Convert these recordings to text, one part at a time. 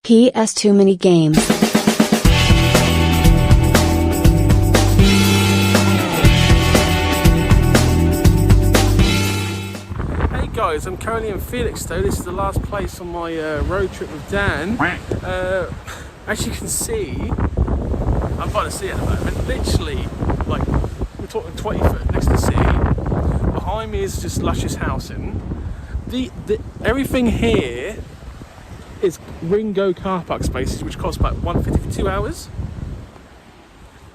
PS2MANYGAMES. Hey guys, I'm currently in Felixstowe. This is the last place on my road trip with Dan. As you can see, I'm by the sea at the moment. Literally, like, we're talking 20 foot next to the sea. Behind me is just luscious housing. Everything here is Ringo car park spaces, which cost about $150 for 2 hours.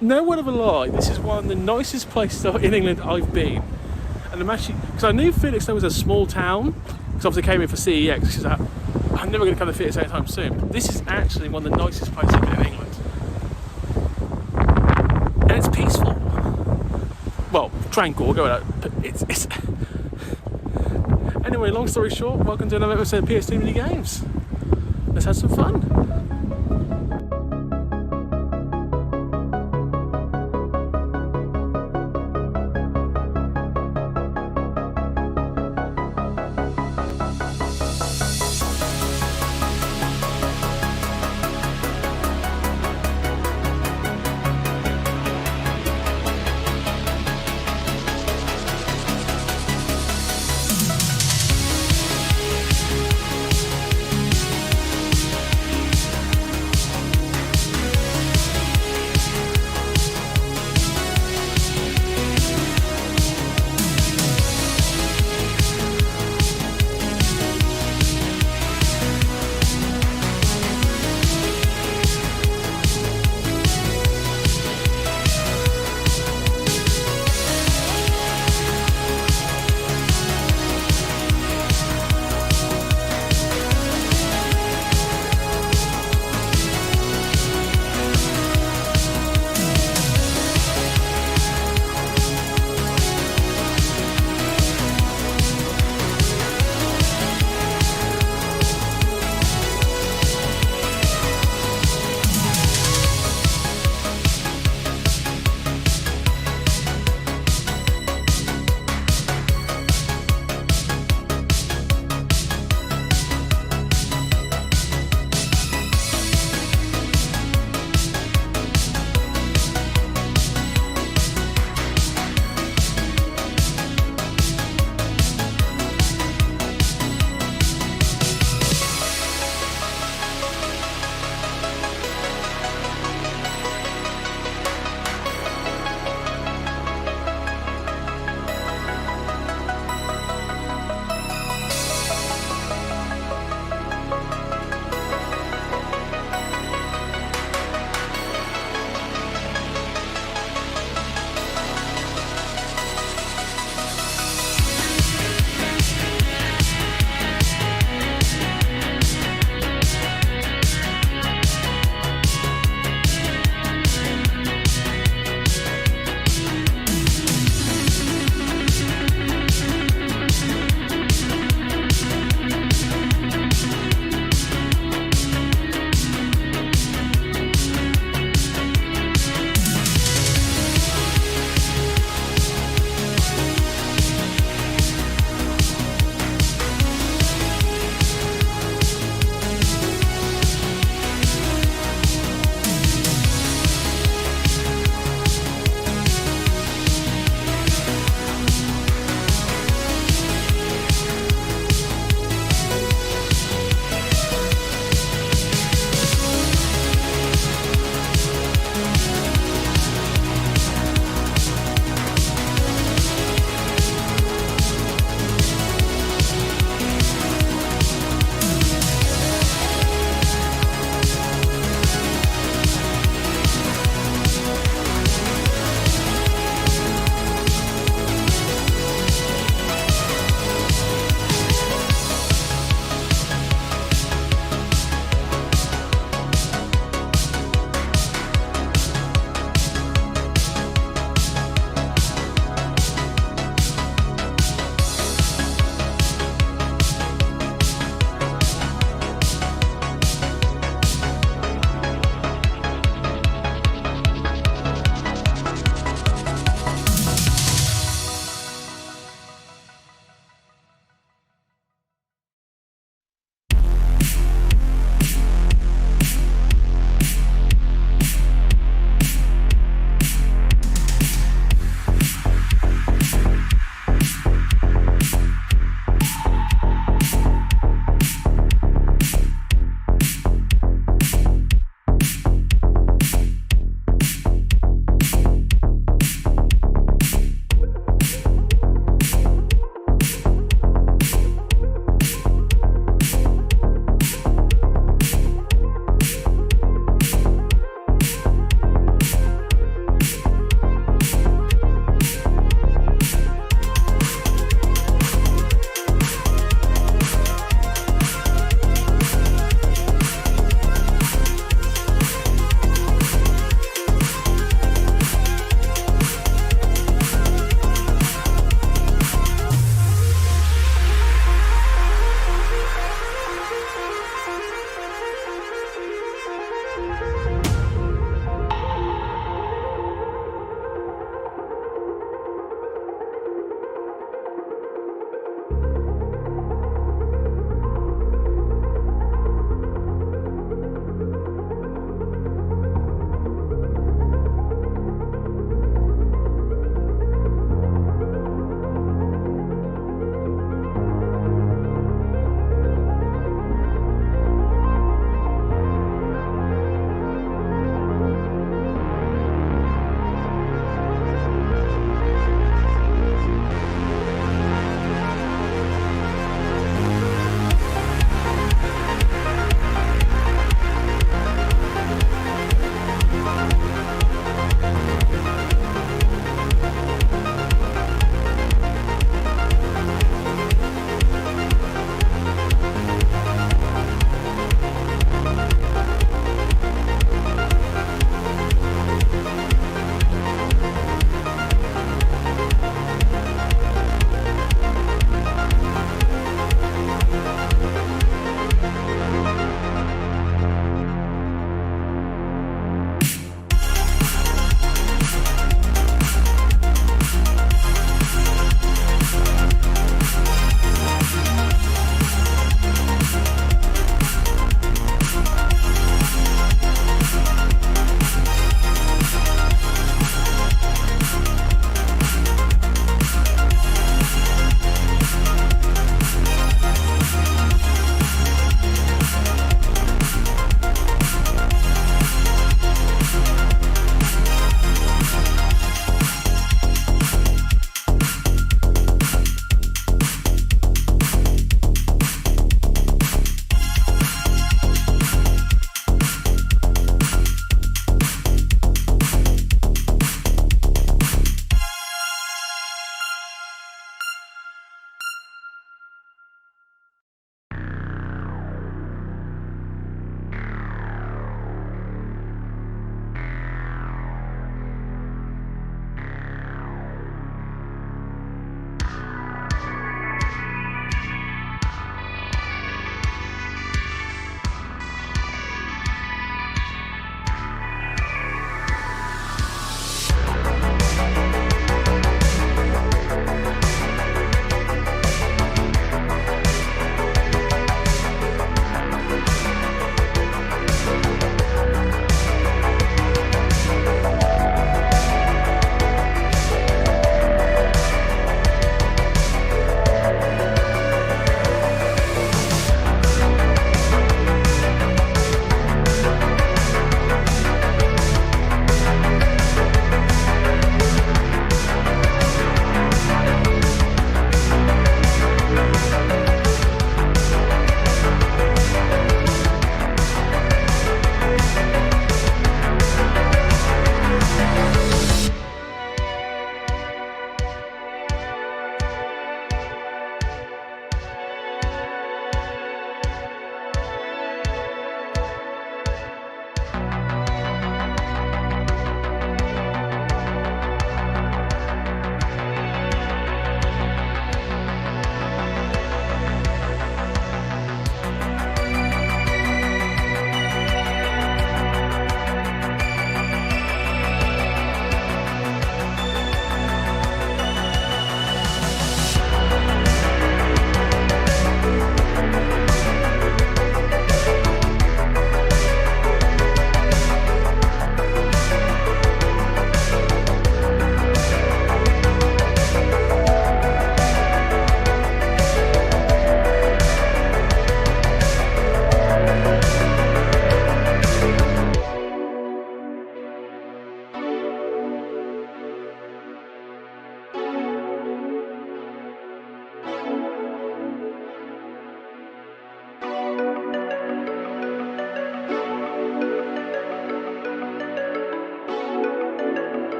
No word of a lie, this is one of the nicest places in England I've been. And I'm actually, because I knew Felixstowe was a small town, because obviously I came in for CEX, because I'm never going to come to Felixstowe anytime soon. But this is actually one of the nicest places in England. And it's peaceful. Well, tranquil, go with that. It's Anyway, long story short, welcome to another episode of PS2MANYGAMES. Let's have some fun.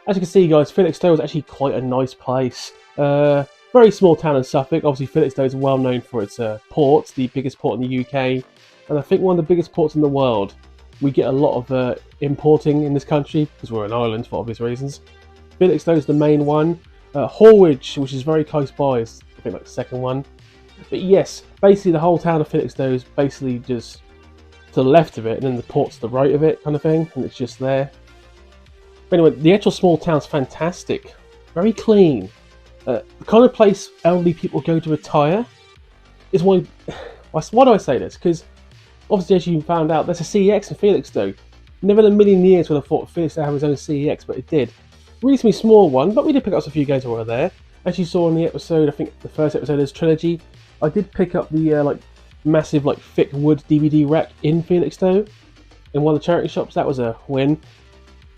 As you can see, guys, Felixstowe is actually quite a nice place. Very small town in Suffolk. Obviously, Felixstowe is well known for its ports, the biggest port in the UK, and I think one of the biggest ports in the world. We get a lot of importing in this country because we're an island for obvious reasons. Felixstowe is the main one. Horwich, which is very close by, is I think like the second one. But yes, basically the whole town of Felixstowe is basically just to the left of it, and then the port's to the right of it, kind of thing, and it's just there. But anyway, the actual small town's fantastic, very clean. The kind of place elderly people go to retire is why. Why do I say this? Because obviously, as you found out, there's a CEX in Felixstowe. Never in a million years would I have thought Felixstowe had its own CEX, but it did. Reasonably small one, but we did pick up a few games while we were there. As you saw in the episode, I think the first episode of this trilogy, I did pick up the like massive, like thick wood DVD rack in Felixstowe in one of the charity shops. That was a win.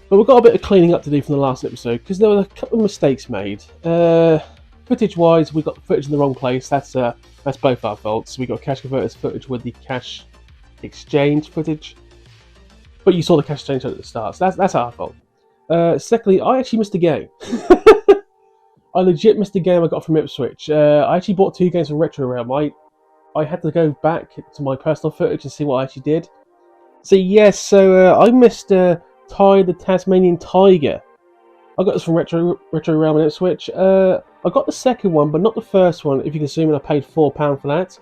But we've got a bit of cleaning up to do from the last episode because there were a couple of mistakes made. Footage-wise, we got the footage in the wrong place. That's both our faults. We got cache converters footage with the cache exchange footage, but you saw the cache exchange at the start, so that's our fault. Secondly, I actually missed a game. I legit missed a game I got from Ipswich. I actually bought 2 games from Retro Realm. I had to go back to my personal footage and see what I actually did. So yes, I missed Ty the Tasmanian Tiger. I got this from Retro Realm in Ipswich. I got the second one, but not the first one, if you can assume, and I paid £4 for that.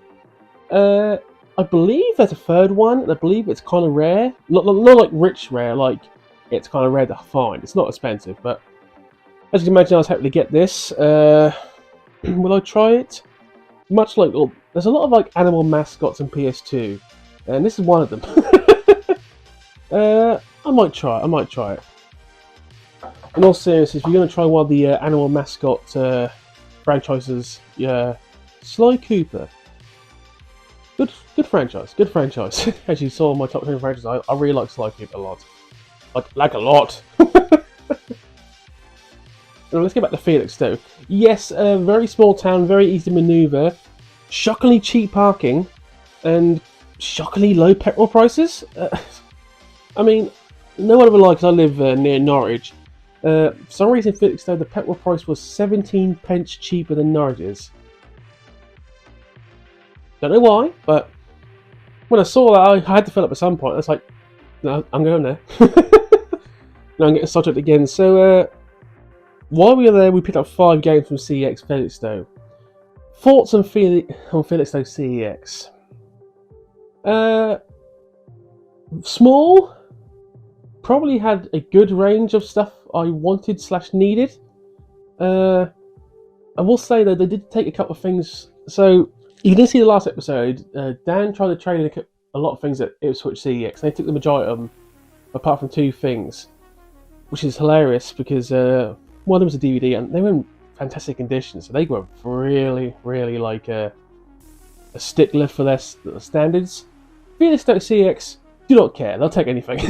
I believe there's a third one, and I believe it's kind of rare. Not like rich rare, like it's kind of rare to find. It's not expensive, but as you can imagine, I was happy to get this. Will I try it? Much like, there's a lot of like animal mascots in PS2, and this is one of them. I might try it. In all seriousness, if you're going to try one of the animal mascot franchises, Sly Cooper. Good franchise. As you saw in my top 10 franchises, I really like Sly Cooper a lot. Like a lot. Now let's get back to Felixstowe. Yes, very small town, very easy to manoeuvre, shockingly cheap parking, and shockingly low petrol prices. I mean, no one ever likes. I live near Norwich. For some reason, in Felixstowe, the petrol price was 17p cheaper than Norwich's. Don't know why, but when I saw that, I had to fill up at some point. I was like, no, I'm going there. No, I'm getting started again. So, while we were there, we picked up 5 games from CEX Felixstowe. Thoughts on Felixstowe CEX? Small. Probably had a good range of stuff I wanted / needed. I will say though, they did take a couple of things. So you didn't see the last episode. Dan tried to trade a lot of things at Ipswich CEX. They took the majority of them, apart from 2 things, which is hilarious because one of them was a DVD and they were in fantastic condition. So they were really, really like a stickler for their standards. Felixstowe CEX do not care. They'll take anything.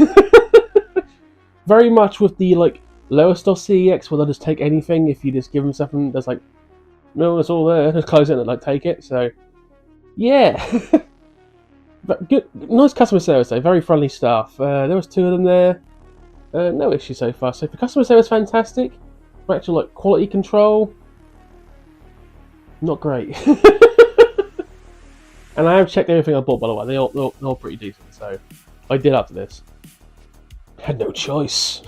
Very much with the like lower stock CEX, where they'll just take anything if you just give them something that's like, no, it's all there. Just close it and like take it. So, yeah, but good, nice customer service though. Very friendly staff. There was 2 of them there. No issue so far. So for customer service, fantastic. For actual like quality control, not great. And I have checked everything I bought, by the way. They're all pretty decent. So I did after this. Had no choice.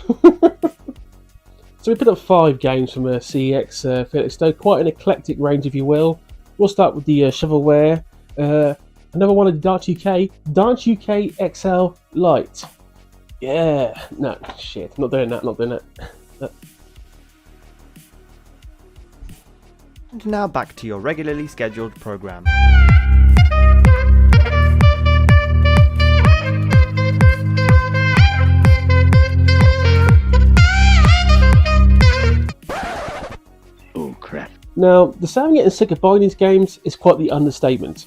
So we put up 5 games from CEX Felixstowe, quite an eclectic range, if you will. We'll start with the shovelware. Another one of the Dance UK XL Lite. Yeah, no, shit, not doing that. And now back to your regularly scheduled programme. Now, the sound getting sick of buying these games is quite the understatement.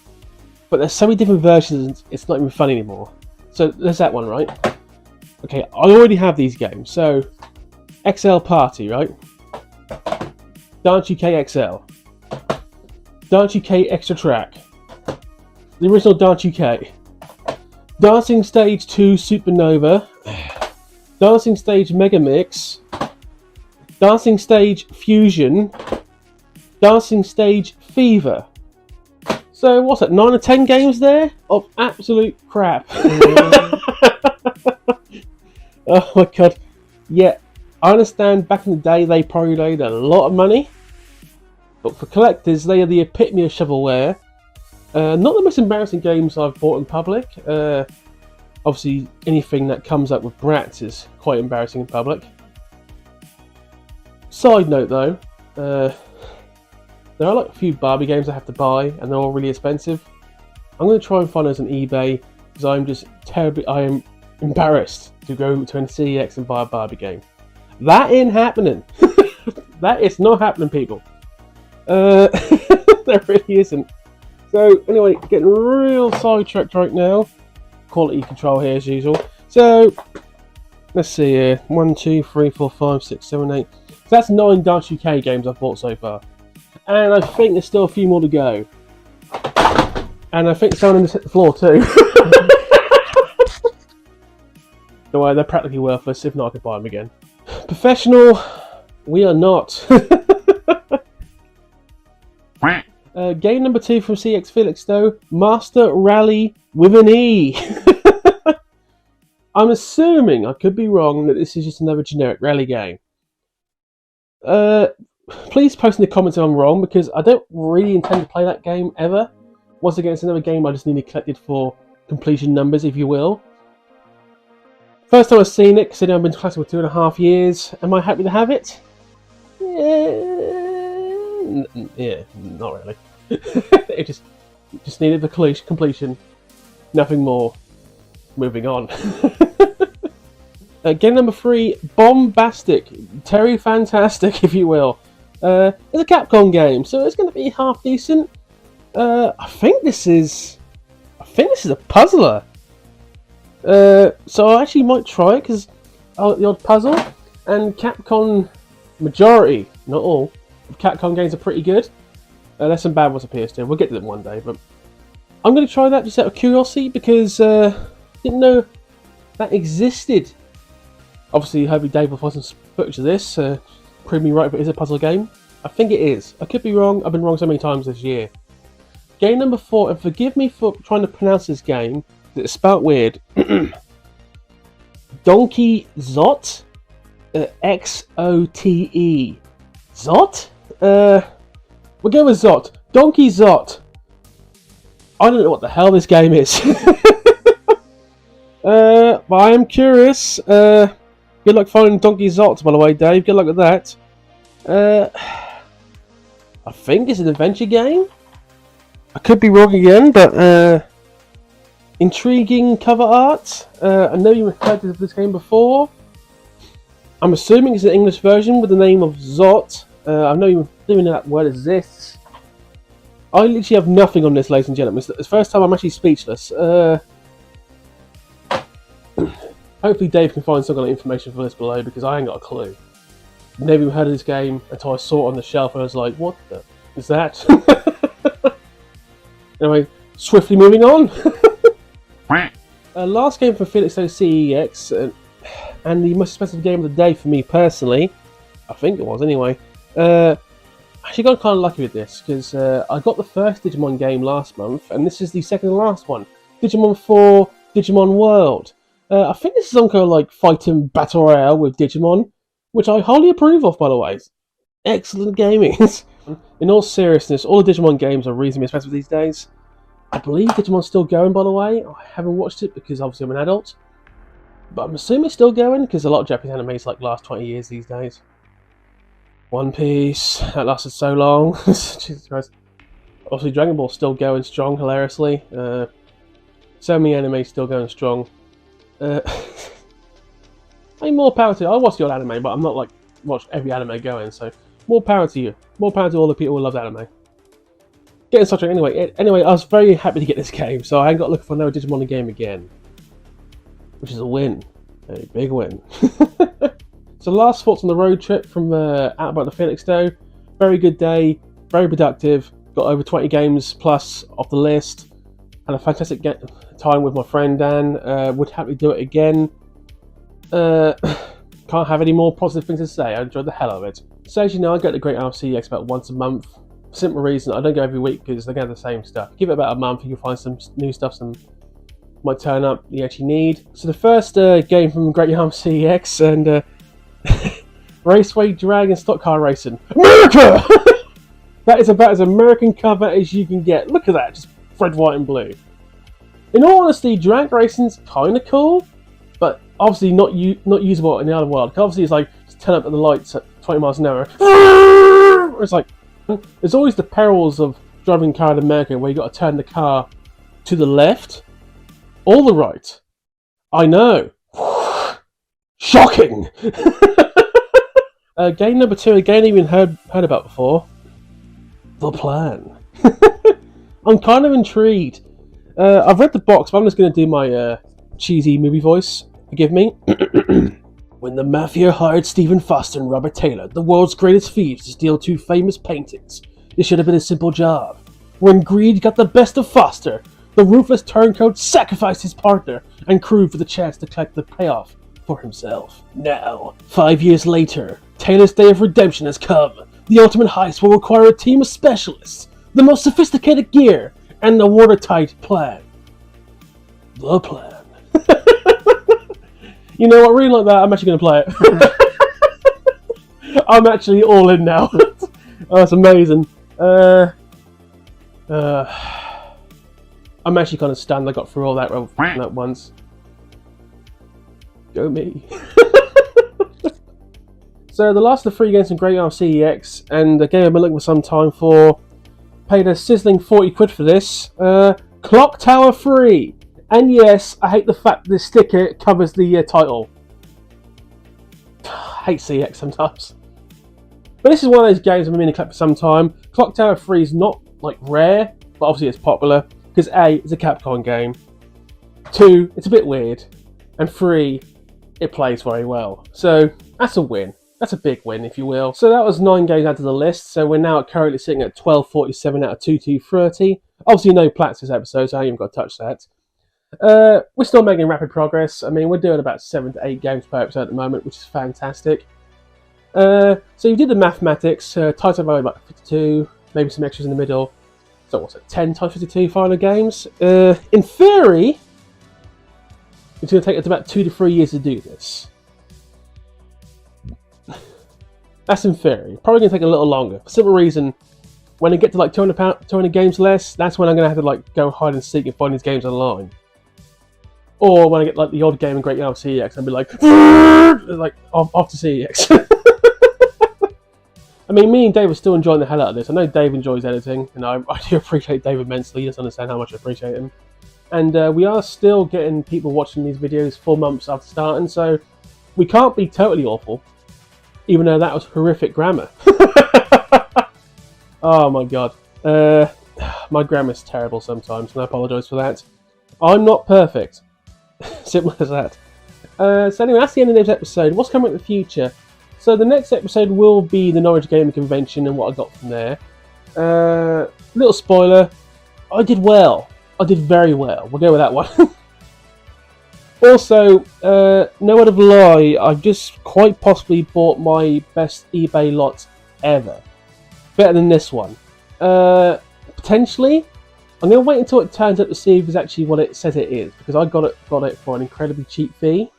But there's so many different versions, it's not even fun anymore. So there's that one, right? Okay, I already have these games. So, XL Party, right? Dance UK XL. Dance UK Extra Track. The original Dance UK. Dancing Stage 2 Supernova. Dancing Stage Mega Mix. Dancing Stage Fusion, Dancing Stage Fever. So what's that, 9 or 10 games there of absolute crap. Oh my god. Yeah, I understand back in the day they probably made a lot of money, but for collectors they are the epitome of shovelware. Not the most embarrassing games I've bought in public. Obviously anything that comes up with brats is quite embarrassing in public. Side note though, there are like a few Barbie games I have to buy and they're all really expensive. I'm going to try and find those on eBay because I am embarrassed to go to an CEX and buy a Barbie game. That ain't happening. That is not happening, people. That really isn't. So anyway, getting real sidetracked right now. Quality control here as usual. So let's see here. 1, 2, 3, 4, 5, 6, 7, 8. So that's 9 Dance UK games I've bought so far. And I think there's still a few more to go. And I think some of them just hit the floor too. Don't worry, they're practically worthless. If not, I could buy them again. Professional, we are not. Game number 2 from CX Felixstowe, Master Rally with an E. I'm assuming, I could be wrong, that this is just another generic rally game. Please post in the comments if I'm wrong, because I don't really intend to play that game ever. Once again, it's another game I just needed collected for completion numbers, if you will. First time I've seen it, considering I've been collecting for 2.5 years. Am I happy to have it? Yeah, not really. It just needed the completion. Nothing more. Moving on. Game number 3, Bombastic. Terry Fantastic, if you will. It's a Capcom game, so it's going to be half decent. I think this is a puzzler. So I actually might try it because I like the odd puzzle. And Capcom majority, not all, of Capcom games are pretty good. There's some bad ones on PS2. We'll get to them one day, but I'm going to try that just out of curiosity because I didn't know that existed. Obviously, hopefully Dave will find some footage of this. Prove me right if it is a puzzle game. I think it is. I could be wrong. I've been wrong so many times this year. Game number 4, and forgive me for trying to pronounce this game. It's spelled weird. Donkey Zot? X-O-T-E. Zot? We'll go with Zot. Donkey Zot. I don't know what the hell this game is. But I am curious. Good luck finding Donkey Zot, by the way, Dave. Good luck with that. I think it's an adventure game. I could be wrong again, but intriguing cover art. I know you've heard of this game before. I'm assuming it's an English version with the name of Zot. I know you're doing that word exists. I literally have nothing on this, ladies and gentlemen. It's the first time I'm actually speechless. Hopefully Dave can find some kind of information for this below because I ain't got a clue. Never even heard of this game until I saw it on the shelf and I was like, what the is that? Anyway, swiftly moving on. Last game for Felixstowe CEX, and the most expensive game of the day for me personally. I think it was anyway. Actually got kind of lucky with this because I got the first Digimon game last month, and this is the second and last one. Digimon 4, Digimon World. I think this is some kind of like fighting battle royale with Digimon, which I highly approve of, by the way. Excellent gaming. In all seriousness, all the Digimon games are reasonably expensive these days. I believe Digimon's still going, by the way. I haven't watched it because obviously I'm an adult. But I'm assuming it's still going because a lot of Japanese animes like last 20 years these days. One Piece, that lasted so long. Jesus Christ. Obviously Dragon Ball's still going strong, hilariously. So many animes still going strong. I mean, more power to you. I watch the old anime, but I'm not like watch every anime going, so more power to you. More power to all the people who love anime. Getting such anyway. Anyway, I was very happy to get this game, so I ain't got to look for another Digimon game again. Which is a win. A big win. So last thoughts on the road trip from out about the Felixstowe. Very good day, very productive. Got over 20 games plus off the list. Had a fantastic time with my friend Dan. Would happily do it again. can't have any more positive things to say. I enjoyed the hell out of it. So as you know, I go to Great Yarmouth CEX about once a month. Simple reason, I don't go every week because they get the same stuff. Give it about a month, you can find some new stuff, some might turn up you actually need. So the first game from Great Yarmouth CEX and Raceway Dragon Stock Car Racing. America! That is about as American cover as you can get. Look at that, just red, white and blue. In all honesty, drag racing's kind of cool, but obviously not usable in the other world. Obviously it's like, just turn up at the lights at 20 miles an hour. It's like, there's always the perils of driving a car in America where you got to turn the car to the left or the right. I know. Shocking! Game number 2, a game I even heard about before. The Plan. I'm kind of intrigued. I've read the box, but I'm just going to do my cheesy movie voice. Forgive me. When the Mafia hired Stephen Foster and Robert Taylor, the world's greatest thieves, to steal 2 famous paintings, it should have been a simple job. When greed got the best of Foster, the ruthless turncoat sacrificed his partner and crew for the chance to collect the payoff for himself. Now, 5 years later, Taylor's day of redemption has come. The ultimate heist will require a team of specialists, the most sophisticated gear, and a watertight plan. The Plan. You know what, really like that, I'm actually going to play it. I'm actually all in now. Oh, that's amazing. I'm actually kind of stunned I got through all that at once. Go me. So the last of the 3 games from Great Yarmouth CEX, and a game I've been looking for some time for. Paid a sizzling 40 quid for this. Clock Tower 3. And yes, I hate the fact this sticker covers the title. I hate CX sometimes. But this is one of those games I've been meaning to collect for some time. Clock Tower 3 is not like rare, but obviously it's popular. Because A, it's a Capcom game. 2, it's a bit weird. And 3, it plays very well. So that's a win. That's a big win, if you will. So that was 9 games added to the list. So we're now currently sitting at 1247 out of 2230. Obviously no plats this episode, so I haven't even got to touch that. We're still making rapid progress. I mean, we're doing about 7 to 8 games per episode at the moment, which is fantastic. So you did the mathematics. Title value about 52, maybe some extras in the middle. So what's it, 10 times 52 final games? In theory, it's going to take us about 2 to 3 years to do this. That's in theory. Probably going to take a little longer. For simple reason, when I get to like 200 games less, that's when I'm going to have to like go hide and seek and find these games online. Or when I get like the odd game in Great Yarmouth CEX, I'll be like, off to CEX. I mean, me and Dave are still enjoying the hell out of this. I know Dave enjoys editing, and I do appreciate Dave immensely. He doesn't understand how much I appreciate him. And we are still getting people watching these videos 4 months after starting, so we can't be totally awful, even though that was horrific grammar. Oh my god. My grammar's terrible sometimes, and I apologise for that. I'm not perfect. Simple as that. So anyway, that's the end of this episode. What's coming in the future? So the next episode will be the Norwich Gaming Convention and what I got from there. Little spoiler, I did well. I did very well. We'll go with that one. Also, no word of lie, I've just quite possibly bought my best eBay lot ever. Better than this one. Potentially. I'm going to wait until it turns up to see if it's actually what it says it is, because I got it for an incredibly cheap fee.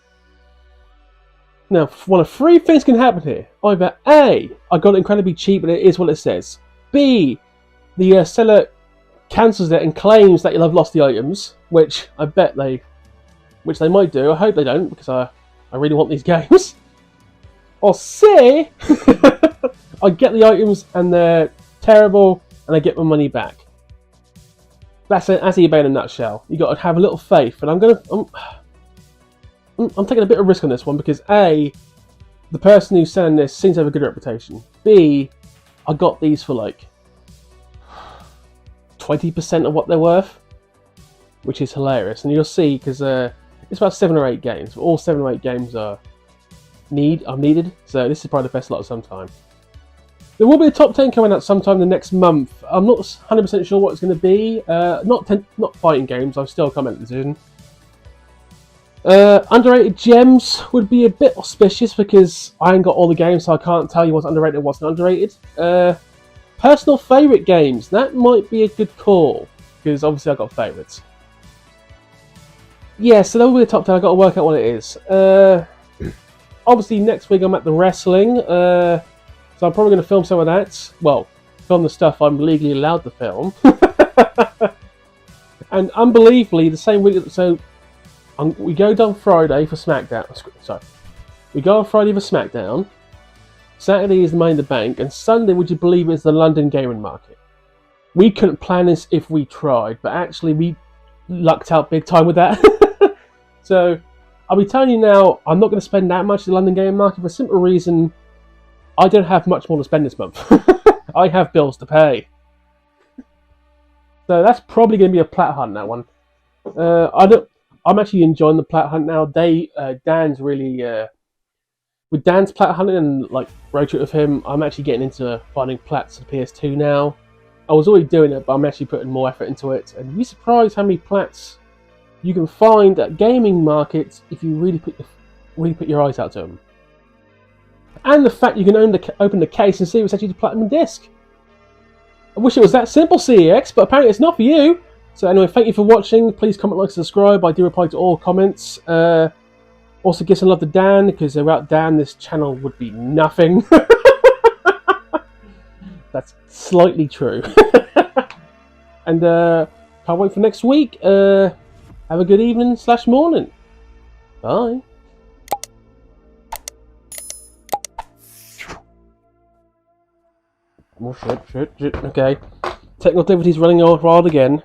Now, one of 3 things can happen here. Either A, I got it incredibly cheap and it is what it says. B, the seller cancels it and claims that you'll have lost the items, which I bet they might do. I hope they don't, because I really want these games. Or C, I get the items and they're terrible and I get my money back. That's eBay in a nutshell. You got to have a little faith, and I'm taking a bit of risk on this one because A, the person who's selling this seems to have a good reputation. B, I got these for like 20% of what they're worth, which is hilarious. And you'll see because it's about 7 or 8 games. All 7 or 8 games are needed, so this is probably the best lot of some time. There will be a top 10 coming out sometime the next month. I'm not 100% sure what it's going to be. Not fighting games. I've still come at the decision. Underrated gems would be a bit auspicious because I ain't got all the games, so I can't tell you what's underrated and what's not underrated. Personal favourite games, that might be a good call because obviously I've got favourites. Yeah, so that will be the top 10. I've got to work out what it is. Obviously, next week I'm at the wrestling, so I'm probably going to film some of that. Well, film the stuff I'm legally allowed to film. And unbelievably, the same week, so we go down Friday for SmackDown. Sorry. We go on Friday for SmackDown. Saturday is the Money in the Bank, and Sunday, would you believe, is the London Gaming Market. We couldn't plan this if we tried, but actually we lucked out big time with that. So, I'll be telling you now, I'm not going to spend that much at the London Gaming Market for a simple reason. I don't have much more to spend this month. I have bills to pay. So that's probably going to be a plat hunt, that one. I'm actually enjoying the plat hunt now. Dan's really... with Dan's plat hunting and like road trip with him, I'm actually getting into finding plats for the PS2 now. I was already doing it, but I'm actually putting more effort into it. And you'd be surprised how many plats you can find at gaming markets if you really put your eyes out to them. And the fact you can open the case and see it's actually the platinum disc. I wish it was that simple, CEX, but apparently it's not for you. So anyway, thank you for watching. Please comment, like, subscribe. I do reply to all comments. Also give some love to Dan, because without Dan this channel would be nothing. That's slightly true. And can't wait for next week. Have a good evening / morning. Bye. Oh shit. Okay. Technical difficulties running wild again.